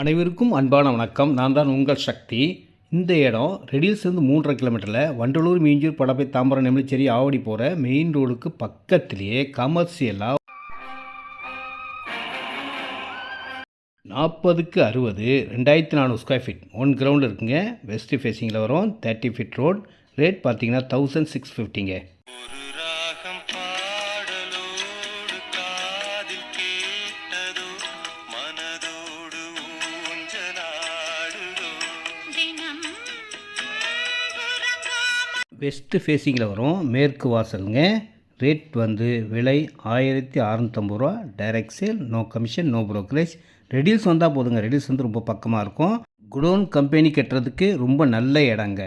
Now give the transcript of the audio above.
அனைவருக்கும் அன்பான வணக்கம். நான் தான் உங்கள் சக்தி. இந்த இடம் ரெடில்ஸ்லேருந்து 3.5 கிலோமீட்டரில் வண்டலூர், மீஞ்சூர், படப்பை, தாம்பரம், நெமிலிச்சேரி, ஆவடி போகிற மெயின் ரோடுக்கு பக்கத்துலேயே கமர்ஷியலாக 40க்கு 60 2400 ஸ்கொயர் ஃபீட் 1 கிரவுண்ட் இருக்குங்க. வெஸ்ட் ஃபேஸிங்கில் வரும். 30 ஃபீட் ரோட். ரேட் பார்த்தீங்கன்னா 1650ங்க. வெஸ்ட் ஃபேஸிங்கில் வரும். மேற்கு வாசலுங்க. ரேட் விலை 1650 ரூபா. Direct sale, no commission, no brokerage. Redhills வந்தால் போதுங்க. ரெடில்ஸ் ரொம்ப பக்கமாக இருக்கும். குடோன் கம்பெனி கட்டுறதுக்கு ரொம்ப நல்ல இடங்க.